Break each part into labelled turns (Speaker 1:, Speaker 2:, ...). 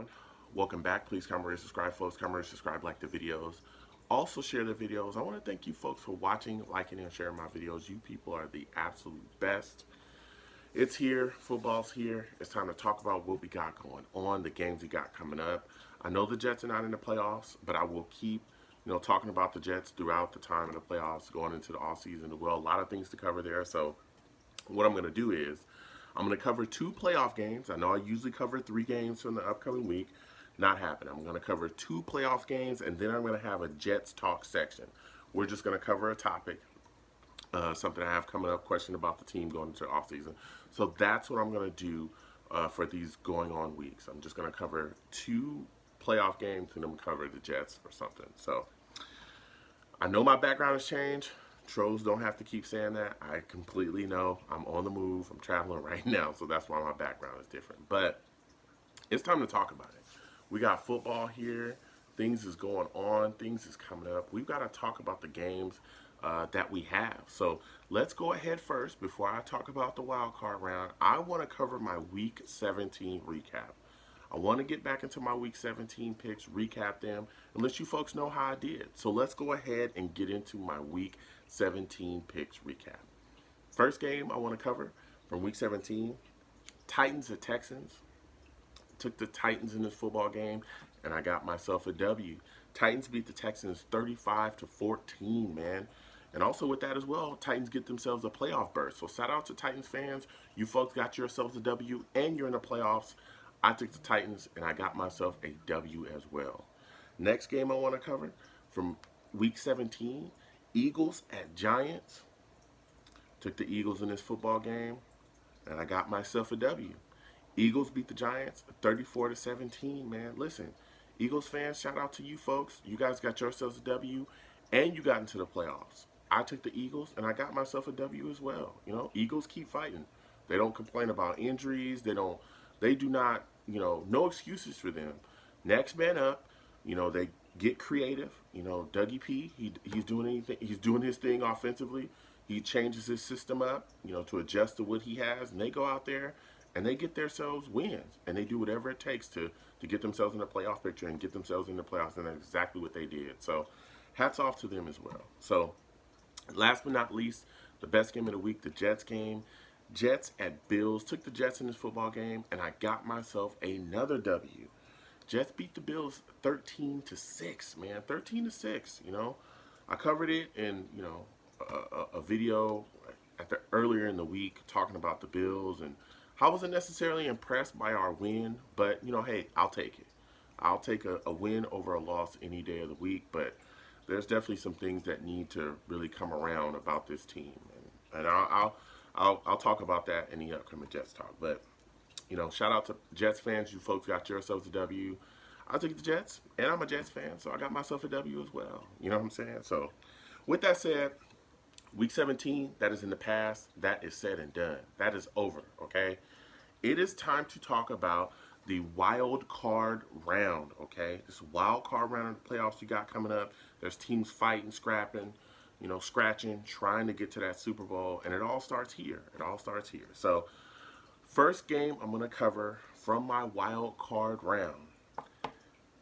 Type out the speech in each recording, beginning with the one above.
Speaker 1: everyone? Welcome back. Please comment, rate, subscribe, folks. Comment, rate, subscribe, like the videos. Also share the videos. I want to thank you folks for watching, liking, and sharing my videos. You people are the absolute best. It's here. Football's here. It's time to talk about what we got going on, the games we got coming up. I know the Jets are not in the playoffs, but I will keep, talking about the Jets throughout the time in the playoffs, going into the off season as well. A lot of things to cover there. So what I'm going to do is I'm going to cover two playoff games. I know I usually cover three games from the upcoming week. Not happening. I'm going to cover two playoff games, and then I'm going to have a Jets talk section. We're just going to cover a topic, something I have coming up, question about the team going into the offseason. So that's what I'm going to do for these going on weeks. I'm just going to cover two playoff games, and then cover the Jets or something. So I know my background has changed. Trolls don't have to keep saying that. I completely know. I'm on the move. I'm traveling right now, so that's why my background is different. But it's time to talk about it. We got football here. Things is going on. Things is coming up. We've got to talk about the games that we have. So let's go ahead first. Before I talk about the wild card round, I want to cover my Week 17 recap. I want to get back into my Week 17 picks, recap them, and let you folks know how I did. So let's go ahead and get into my Week 17 picks recap. First game I want to cover from Week 17, Titans at Texans. Took the Titans in this football game, and I got myself a W. Titans beat the Texans 35-14, man. And also with that as well, Titans get themselves a playoff berth. So shout out to Titans fans. You folks got yourselves a W, and you're in the playoffs. I took the Titans, and I got myself a W as well. Next game I want to cover from Week 17, Eagles at Giants. Took the Eagles in this football game, and I got myself a W. Eagles beat the Giants 34-17, man. Listen, Eagles fans, shout out to you folks. You guys got yourselves a W, and you got into the playoffs. I took the Eagles, and I got myself a W as well. Eagles keep fighting. They don't complain about injuries. They do not, no excuses for them. Next man up, they get creative. Dougie P, he's doing anything. He's doing his thing offensively. He changes his system up, to adjust to what he has, and they go out there and they get themselves wins, and they do whatever it takes to get themselves in the playoff picture and get themselves in the playoffs, and that's exactly what they did. So hats off to them as well. So last but not least, the best game of the week, the Jets game. Jets at Bills. Took the Jets in this football game, and I got myself another W. Jets beat the Bills 13-6, man. 13-6, I covered it in, a video earlier in the week talking about the Bills, and I wasn't necessarily impressed by our win, but, hey, I'll take it. I'll take a win over a loss any day of the week, but there's definitely some things that need to really come around about this team, and I'll talk about that in the upcoming Jets talk. But shout out to Jets fans. You folks got yourselves a W. I took the Jets, and I'm a Jets fan, so I got myself a W as well. You know what I'm saying? So with that said, Week 17, that is in the past. That is said and done. That is over, okay? It is time to talk about the wild card round, okay? This wild card round of the playoffs you got coming up. There's teams fighting, scrapping, scratching, trying to get to that Super Bowl, and it all starts here. It all starts here. So first game I'm going to cover from my wild card round,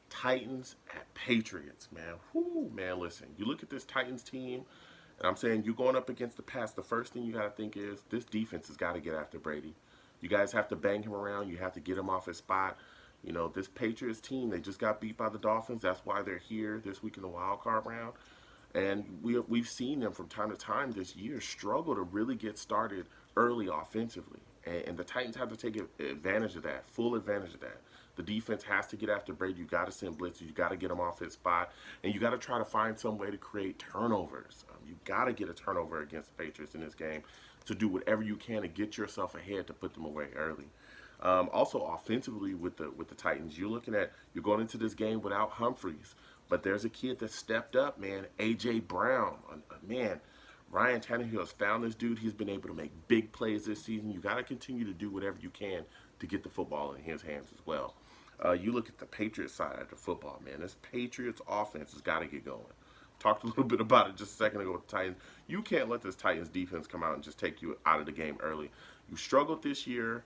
Speaker 1: Titans at Patriots, man. Whoo, man, listen. You look at this Titans team, and I'm saying you're going up against the Pats. The first thing you got to think is this defense has got to get after Brady. You guys have to bang him around. You have to get him off his spot. This Patriots team, they just got beat by the Dolphins. That's why they're here this week in the wild card round. And we've seen them from time to time this year struggle to really get started early offensively. And the Titans have to take advantage of that, full advantage of that. The defense has to get after Brady. You got to send blitzes. You got to get him off his spot. And you got to try to find some way to create turnovers. You got to get a turnover against the Patriots in this game to do whatever you can to get yourself ahead to put them away early. Also, offensively with the Titans, you're going into this game without Humphreys. But there's a kid that stepped up, man, A.J. Brown. Man, Ryan Tannehill has found this dude. He's been able to make big plays this season. You got to continue to do whatever you can to get the football in his hands as well. You look at the Patriots side of the football, man. This Patriots offense has got to get going. Talked a little bit about it just a second ago with the Titans. You can't let this Titans defense come out and just take you out of the game early. You struggled this year,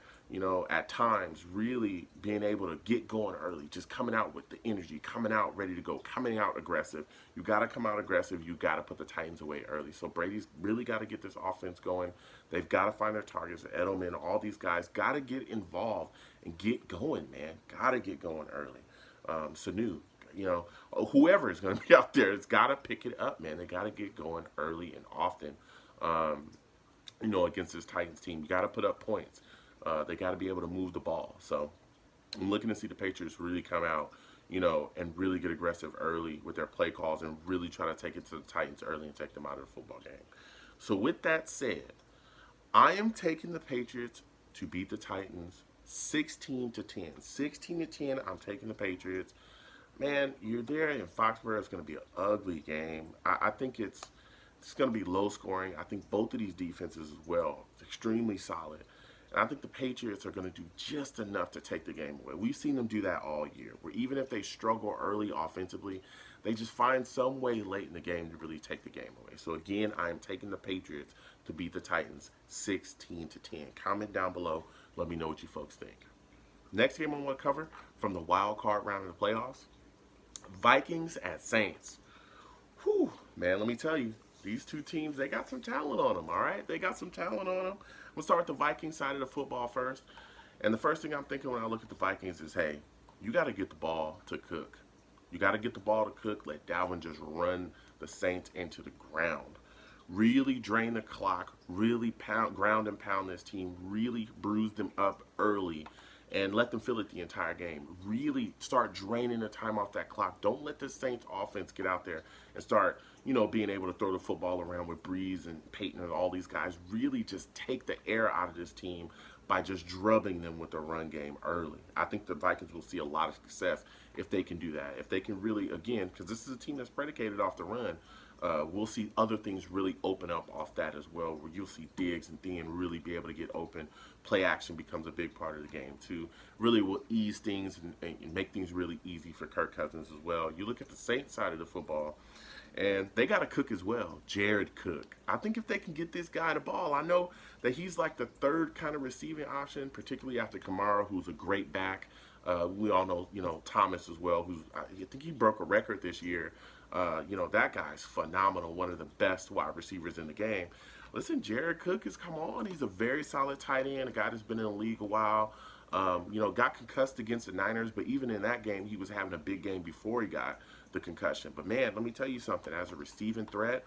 Speaker 1: at times really being able to get going early, just coming out with the energy, coming out ready to go, coming out aggressive. You got to come out aggressive. You got to put the Titans away early. So Brady's really got to get this offense going. They've got to find their targets. Edelman, all these guys got to get involved and get going, man. Got to get going early. Sanu, whoever is going to be out there, it's got to pick it up, man. They got to get going early and often. Against this Titans team, you got to put up points. They got to be able to move the ball. So I'm looking to see the Patriots really come out, and really get aggressive early with their play calls and really try to take it to the Titans early and take them out of the football game. So with that said, I am taking the Patriots to beat the Titans 16-10. 16-10, I'm taking the Patriots. Man, you're there in Foxborough. It's going to be an ugly game. I think it's going to be low scoring. I think both of these defenses as well, extremely solid. And I think the Patriots are going to do just enough to take the game away. We've seen them do that all year, where even if they struggle early offensively, they just find some way late in the game to really take the game away. So again, I am taking the Patriots to beat the Titans 16-10. Comment down below. Let me know what you folks think. Next game I want to cover from the wild card round of the playoffs, Vikings at Saints. Whew, man, let me tell you, these two teams, they got some talent on them, all right? They got some talent on them. I'm going to start with the Vikings side of the football first. And the first thing I'm thinking when I look at the Vikings is, hey, you got to get the ball to Cook. You got to get the ball to Cook. Let Dalvin just run the Saints into the ground. Really drain the clock. Really ground and pound this team. Really bruise them up early. And let them feel it the entire game. Really start draining the time off that clock. Don't let the Saints offense get out there and start, being able to throw the football around with Breeze and Peyton and all these guys. Really just take the air out of this team by just drubbing them with the run game early. I think the Vikings will see a lot of success if they can do that. If they can really, again, because this is a team that's predicated off the run, we'll see other things really open up off that as well, where you'll see Diggs and Thien really be able to get open. Play action becomes a big part of the game too. Really will ease things and make things really easy for Kirk Cousins as well. You look at the Saints side of the football, and they got to Cook as well. Jared Cook. I think if they can get this guy the ball, I know that he's like the third kind of receiving option, particularly after Kamara, who's a great back. We all know, Thomas as well, I think he broke a record this year. That guy's phenomenal, one of the best wide receivers in the game. Listen, Jared Cook is, come on, he's a very solid tight end, a guy that's been in the league a while. Got concussed against the Niners, but even in that game, he was having a big game before he got the concussion. But man, let me tell you something, as a receiving threat,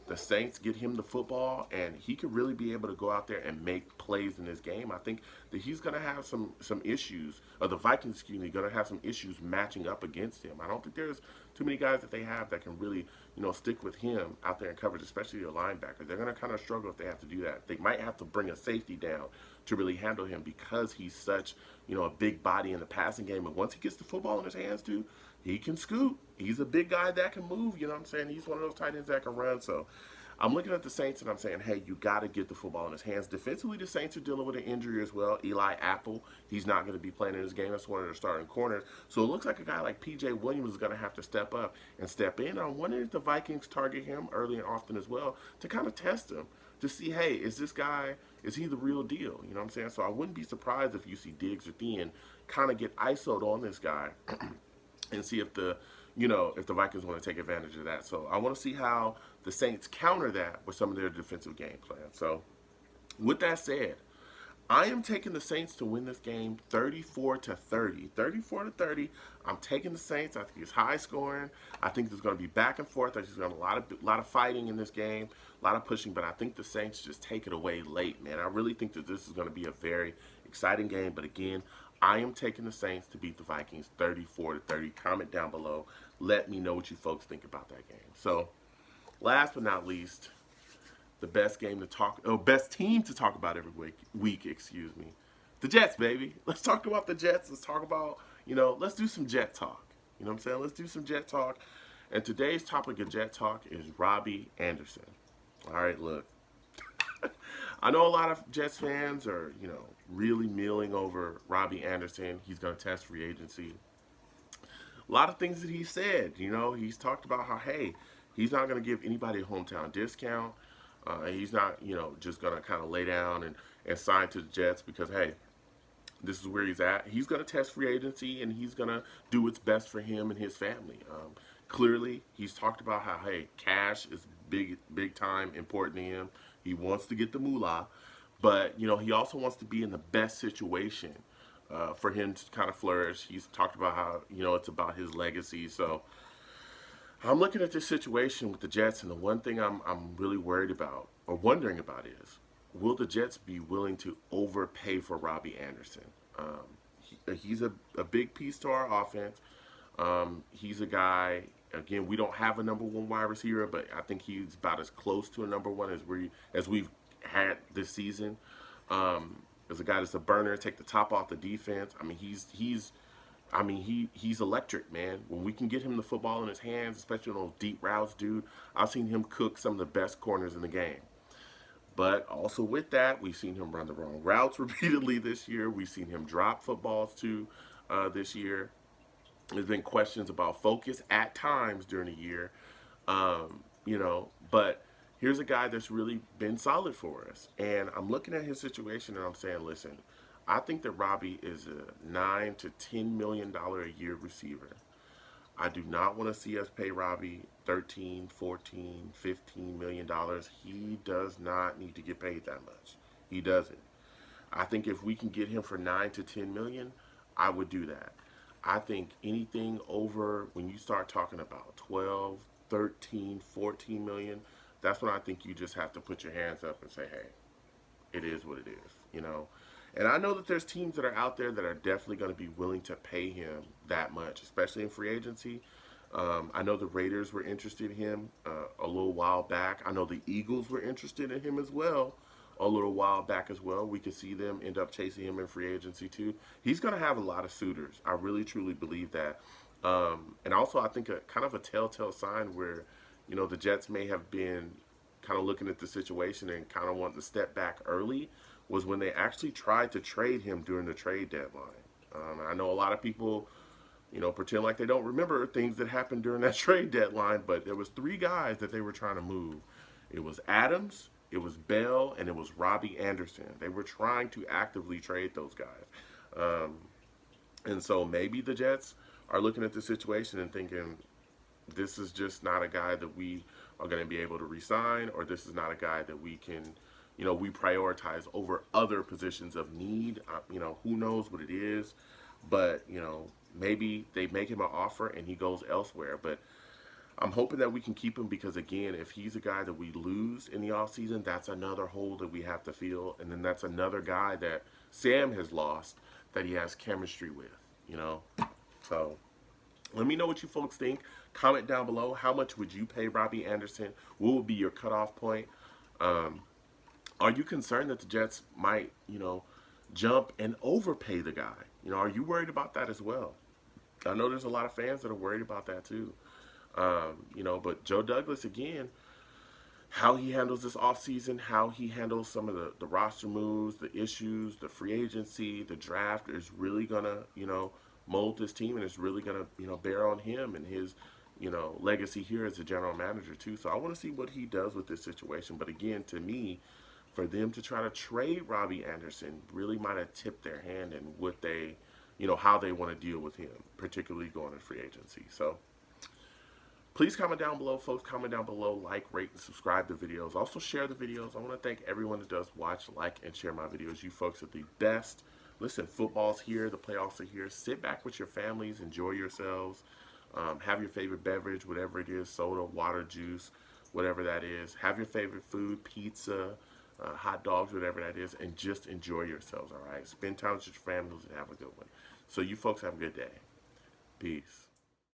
Speaker 1: the Saints get him the football, and he could really be able to go out there and make plays in this game. I think that he's going to have some issues, or the Vikings, going to have some issues matching up against him. I don't think there's too many guys that they have that can really, stick with him out there in coverage, especially your linebackers. They're going to kind of struggle if they have to do that. They might have to bring a safety down to really handle him because he's such, a big body in the passing game. And once he gets the football in his hands, too, he can scoot. He's a big guy that can move, you know what I'm saying? He's one of those tight ends that can run. So I'm looking at the Saints and I'm saying, hey, you got to get the football in his hands. Defensively, the Saints are dealing with an injury as well. Eli Apple, he's not going to be playing in this game. That's one of their starting corners. So it looks like a guy like P.J. Williams is going to have to step up and step in. I'm wondering if the Vikings target him early and often as well to kind of test him, to see, hey, is this guy, is he the real deal? You know what I'm saying? So I wouldn't be surprised if you see Diggs or Thien kind of get ISO'd on this guy and see if the Vikings want to take advantage of that. So I want to see how the Saints counter that with some of their defensive game plan. So with that said, I am taking the Saints to win this game 34-30. 34-30. I'm taking the Saints. I think it's high scoring. I think there's going to be back and forth. I think there's going to be a lot of fighting in this game, a lot of pushing, but I think the Saints just take it away late, man. I really think that this is going to be a very exciting game, but again, I am taking the Saints to beat the Vikings 34-30. Comment down below. Let me know what you folks think about that game. So, last but not least, the best team to talk about every week, the Jets, baby. Let's talk about the Jets. Let's talk about, let's do some Jet talk. You know what I'm saying? Let's do some Jet talk. And today's topic of Jet talk is Robby Anderson. All right, look. I know a lot of Jets fans are, really milling over Robby Anderson. He's going to test free agency. A lot of things that he said, he's talked about how, hey, he's not going to give anybody a hometown discount. He's not, just going to kind of lay down and sign to the Jets because, hey, this is where he's at. He's going to test free agency and he's going to do what's best for him and his family. Clearly, he's talked about how, hey, cash is big time important to him. He wants to get the moolah, but, he also wants to be in the best situation for him to kind of flourish. He's talked about how, it's about his legacy. So I'm looking at this situation with the Jets, and the one thing I'm really worried about or wondering about is, will the Jets be willing to overpay for Robby Anderson? He's a big piece to our offense. He's a guy. Again, we don't have a number one wide receiver, but I think he's about as close to a number one as we've had this season. As a guy that's a burner, take the top off the defense. I mean, he's electric, man. When we can get him the football in his hands, especially on those deep routes, dude, I've seen him cook some of the best corners in the game. But also with that, we've seen him run the wrong routes repeatedly this year. We've seen him drop footballs too this year. There's been questions about focus at times during the year, but here's a guy that's really been solid for us. And I'm looking at his situation and I'm saying, listen, I think that Robby is a $9 to $10 million a year receiver. I do not want to see us pay Robby $13, $14, $15 million. He does not need to get paid that much. He doesn't. I think if we can get him for $9 to $10 million, I would do that. I think anything over, when you start talking about 12, 13, 14 million, that's when I think you just have to put your hands up and say, hey, it is what it is, And I know that there's teams that are out there that are definitely going to be willing to pay him that much, especially in free agency. I know the Raiders were interested in him a little while back. I know the Eagles were interested in him as well a little while back as well. We could see them end up chasing him in free agency too. He's going to have a lot of suitors. I really, truly believe that. And also I think a kind of a telltale sign where, the Jets may have been kind of looking at the situation and kind of wanting to step back early was when they actually tried to trade him during the trade deadline. I know a lot of people, pretend like they don't remember things that happened during that trade deadline, but there was 3 guys that they were trying to move. It was Adams, it was Bell, and it was Robby Anderson. They were trying to actively trade those guys. And so maybe the Jets are looking at the situation and thinking, this is just not a guy that we are going to be able to re-sign, or this is not a guy that we can, we prioritize over other positions of need. Who knows what it is, but, maybe they make him an offer and he goes elsewhere. But I'm hoping that we can keep him because, again, if he's a guy that we lose in the offseason, that's another hole that we have to fill. And then that's another guy that Sam has lost that he has chemistry with, So let me know what you folks think. Comment down below. How much would you pay Robby Anderson? What would be your cutoff point? Are you concerned that the Jets might, jump and overpay the guy? Are you worried about that as well? I know there's a lot of fans that are worried about that too. But Joe Douglas, again, how he handles this offseason, how he handles some of the roster moves, the issues, the free agency, the draft is really going to, mold this team, and it's really going to, bear on him and his, legacy here as a general manager too. So I want to see what he does with this situation. But again, to me, for them to try to trade Robby Anderson really might have tipped their hand in what they, how they want to deal with him, particularly going to free agency. So please comment down below, folks. Comment down below, like, rate, and subscribe to videos. Also share the videos. I want to thank everyone that does watch, like, and share my videos. You folks are the best. Listen, football's here. The playoffs are here. Sit back with your families. Enjoy yourselves. Have your favorite beverage, whatever it is, soda, water, juice, whatever that is. Have your favorite food, pizza, hot dogs, whatever that is, and just enjoy yourselves, all right? Spend time with your families and have a good one. So you folks have a good day. Peace.